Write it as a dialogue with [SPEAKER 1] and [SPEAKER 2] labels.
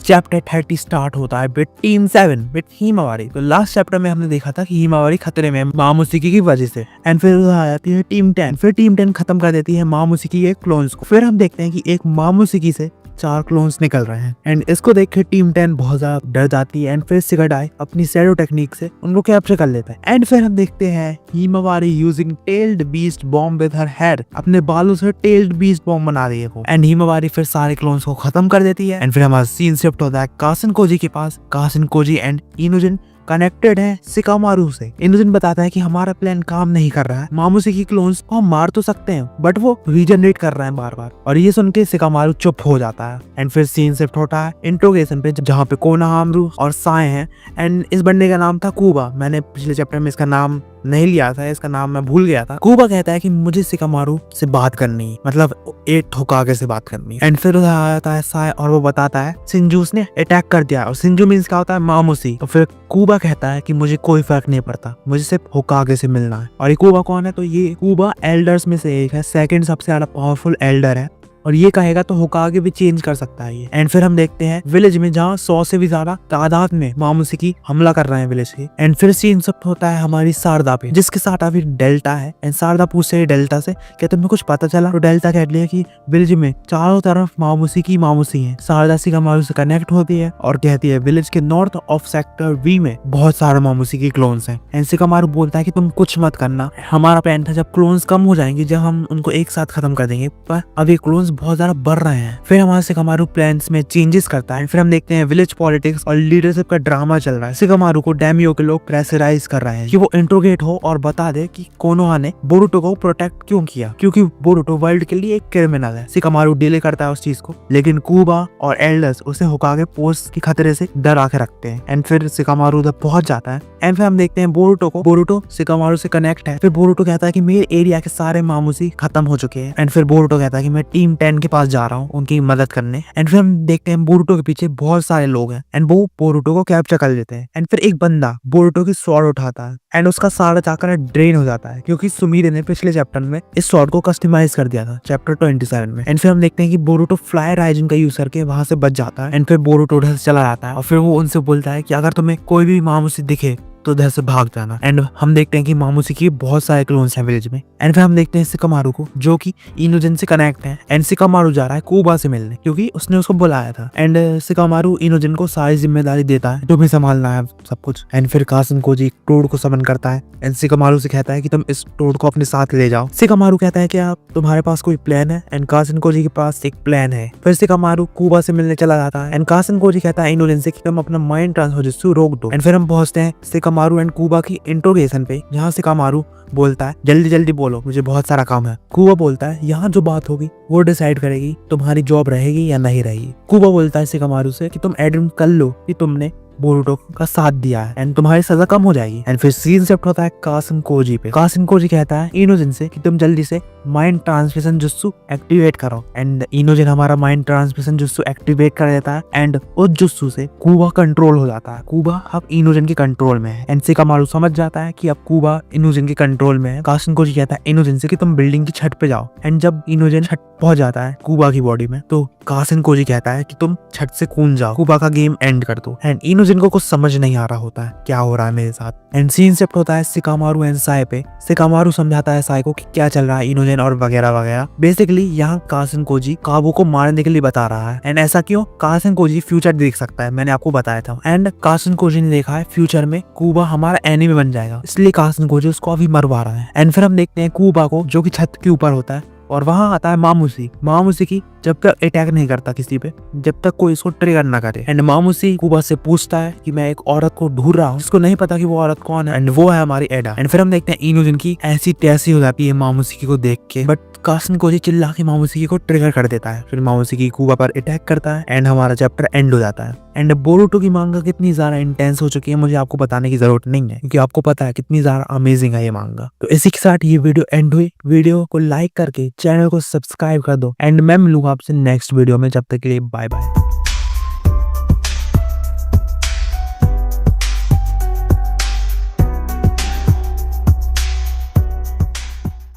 [SPEAKER 1] Chapter 30 start होता है with team 7 with Himawari. तो लास्ट चैप्टर में हमने देखा था कि हिमावारी खतरे में मामूसिकी की वजह से, एंड फिर आ जाती है टीम 10। फिर टीम 10 खत्म कर देती है मामूसिकी के क्लोन्स को। फिर हम देखते हैं कि एक मामूसिकी से 4 क्लोन्स निकल रहे हैं, एंड इसको देख के टीम 10 बहुत ज्यादा डर जाती है, एंड फिर सिगाडाई अपनी शैडो टेक्निक से उनको कैप्चर कर लेता है। एंड फिर हम देखते हैं Himawari using tailed beast bomb with her head, अपने बालों से टेल्ड बीस्ट बॉम्ब बना रही है वो, एंड हिमावारी फिर सारे क्लोन्स को खत्म कर देती है। एंड फिर हमारा सीन शिफ्ट होता है कासिन koji के पास। कासिन koji एंड इनुजन कनेक्टेड है शिकामारू से। इनुजन बताता है कि हमारा प्लान काम नहीं कर रहा है, मामूसिकी क्लोन्स को हम मार तो सकते हैं बट वो रीजनरेट कर रहे हैं बार बार, और ये सुन के शिकामारू चुप हो जाता है। एंड फिर सीन शिफ्ट होता है इंट्रोगेशन पे, जहाँ पे कोनोहामारू और साए हैं, एंड इस बंदे का नाम था कुबा। मैंने पिछले चैप्टर में इसका नाम नहीं लिया था, इसका नाम मैं भूल गया था। कुबा कहता है कि मुझे शिकामारू से बात करनी है, मतलब 8 होकागे से बात करनी है। एंड फिर उधर आ जाता है साए और वो बताता है शिंजूस ने अटैक कर दिया, और शिंजू मीन्स क्या होता है मामूसी। तो फिर कुबा कहता है कि मुझे कोई फर्क नहीं पड़ता, मुझे सिर्फ होकागे से मिलना है। और ये कुबा कौन है? तो ये कुबा एल्डर्स में से एक है, सेकंड सबसे ज्यादा पावरफुल एल्डर है, और ये कहेगा तो होकागे भी चेंज कर सकता है ये। एंड फिर हम देखते हैं विलेज में, जहाँ 100 से भी ज्यादा तादाद में मामूसिकी हमला कर रहे हैं विलेज के। एंड फिर सीन शिफ्ट होता है हमारी शारदा पे, जिसके साथ अभी डेल्टा है। एंड शारदा पूछते है डेल्टा से क्या तुम्हें कुछ पता चला? तो डेल्टा कह लिया कि विलेज में चारों तरफ मामूसिकी है। शारदा शिकामारू से कनेक्ट होती है और कहती है विलेज के नॉर्थ ऑफ सेक्टर वी में बहुत सारे मामूसिकी क्लोन्स हैं। एंड शिकामारू बोलता है कि तुम कुछ मत करना, हमारा प्लान था जब क्लोन्स कम हो जाएंगे, जब हम उनको एक साथ खत्म कर देंगे, पर अभी क्लोन्स बहुत ज्यादा बढ़ रहे हैं। फिर हमारे शिकामारू प्लान्स में चेंजेस करता है। फिर हम देखते हैं विलेज पॉलिटिक्स और लीडरशिप का ड्रामा चल रहा है। शिकामारू को डैमियो के लोग प्रेशराइज कर रहे हैं कि वो इंट्रोगेट हो और बता दे कि कोनोहा ने बोरुटो को प्रोटेक्ट क्यों किया, क्योंकि बोरुटो वर्ल्ड के लिए एक क्रिमिनल है। शिकामारू डिले करता है उस चीज को, लेकिन कुबा और एल्डर्स उसे होकागे पोस्ट के खतरे से डरा के रखते हैं। एंड फिर शिकामारू उधर पहुंच जाता है। एंड फिर हम देखते हैं बोरुटो को, बोरुटो शिकामारू से कनेक्ट है। फिर बोरुटो कहता है कि मेरे एरिया के सारे मामूसी खत्म हो चुके हैं। एंड फिर बोरुटो कहता है कि मैं टीम 10 के पास जा रहा हूँ उनकी मदद करने। एंड फिर हम देखते हैं बोरुटो के पीछे बहुत सारे लोग हैं, एंड वो बोरुटो को कैप्चर कर लेते हैं। एंड फिर एक बंदा बोरुटो की स्वॉर्ड उठाता है, एंड उसका सारा चाकर ड्रेन हो जाता है, क्योंकि सुमीरे ने पिछले चैप्टर में इस स्वॉर्ड को कस्टमाइज कर दिया था चैप्टर 27 में। एंड फिर हम देखते हैं कि बोरुटो फ्लाई राइजिंग का यूज करके वहां से बच जाता है। एंड फिर बोरुटो उधर से चला जाता है, और फिर वो उनसे बोलता है कि अगर तुम्हें कोई भी मामूसी दिखे तो उधर से भाग जाना। एंड हम देखते हैं कि मामूसिकी बहुत सारे क्लोन्स हैं विलेज में। एंड फिर हम देखते हैं शिकामारू को, जो कि इनुजन से कनेक्ट है। एंड शिकामारू जा रहा है कुबा से मिलने, क्योंकि उसने उसको बुलाया था। एंड शिकामारू इनुजन को सारी जिम्मेदारी देता है, तुम्हें संभालना है सब कुछ। एंड फिर कासिन koji टोड को समन करता है, एंड शिकामारू से कहता है कि तुम इस टोड को अपने साथ ले जाओ। शिकामारू कहता है कि आप तुम्हारे पास कोई प्लान है? एंड कासिन koji के पास एक प्लान है। फिर शिकामारू कुबा से मिलने चला जाता है, एंड कासिन koji कहता है इनुजन से कि तुम अपना माइंड ट्रांसफर जिससे रोक दो। एंड फिर हम पहुंचते हैं शिकामारू एंड कुबा की इंट्रोगेशन पे, जहाँ शिकामारू बोलता है जल्दी जल्दी बोलो, मुझे बहुत सारा काम है। कुबा बोलता है यहाँ जो बात होगी वो डिसाइड करेगी तुम्हारी जॉब रहेगी या नहीं रहेगी। कुबा बोलता है शिकामारू से कि तुम एडमिट कर लो कि तुमने बोरुटो का साथ दिया है, एंड तुम्हारी सजा कम हो जाएगी। एंड फिर सीन शिफ्ट होता है कासिन koji पे। कासिन koji कहता है इनुजन से कि तुम जल्दी से माइंड ट्रांसमिशन जुत्सु एक्टिवेट करो। एंड इनुजन हमारा माइंड ट्रांसमिशन जुत्सु एक्टिवेट कर देता है, एंड उस जुत्सु से कुबा कंट्रोल हो जाता है। कुबा अब इनुजन के कंट्रोल में है, एंड शिकामारू समझ जाता है कि अब कुबा इनुजन के कंट्रोल में है। कासिन koji कहता है इनुजन से कि तुम बिल्डिंग की छत पे जाओ। एंड जब इनुजन छत पहुंच जाता है कुबा की बॉडी में, तो कासिन koji कहता है कि तुम छत से कूद जाओ, कुबा का गेम एंड कर दो। एंड इनुजन को कुछ समझ नहीं आ रहा होता है क्या हो रहा है मेरे साथ। एंड सीन शिफ्ट होता है शिकामारू एंड साए पे। शिकामारू समझाता है साए को कि क्या चल रहा है, इनुजन और वगैरह वगैरह। बेसिकली यहाँ कासिन koji काबू को मारने के लिए बता रहा है। एंड ऐसा क्यों? कासिन koji फ्यूचर देख सकता है, मैंने आपको बताया था। एंड कासिन koji ने देखा है फ्यूचर में कुबा हमारा एनिमी बन जाएगा, इसलिए कासिन koji उसको अभी मरवा रहा है। एंड फिर हम देखते हैं कुबा को, जो कि छत के ऊपर होता है, और वहां आता है मामूसिकी जब तक अटैक नहीं करता किसी पे, जब तक कोई इसको ट्रिगर ना करे। एंड मामूसी कुबा से पूछता है कि मैं एक औरत को ढूंढ रहा हूँ, जिसको नहीं पता कि वो औरत कौन है, एंड वो है हमारी एडा। एंड फिर हम देखते हैं इनुजन की ऐसी तैसी हो जाती है मामूसिकी को देख के, बट कासिन koji चिल्ला के मामूसिकी को ट्रिगर कर देता है। फिर मामूसिकी कुबा पर अटैक करता है, एंड हमारा चैप्टर एंड हो जाता है। एंड बोरुटो की मांगा कितनी ज्यादा इंटेंस हो चुकी है मुझे आपको बताने की जरूरत नहीं है, क्योंकि आपको पता है कितनी ज्यादा अमेजिंग है ये मांगा। तो इसी के साथ ये वीडियो एंड हुई। वीडियो को लाइक करके चैनल को सब्सक्राइब कर दो, एंड मैं मिलूंगा आपसे नेक्स्ट वीडियो में। जब तक के लिए बाय बाय।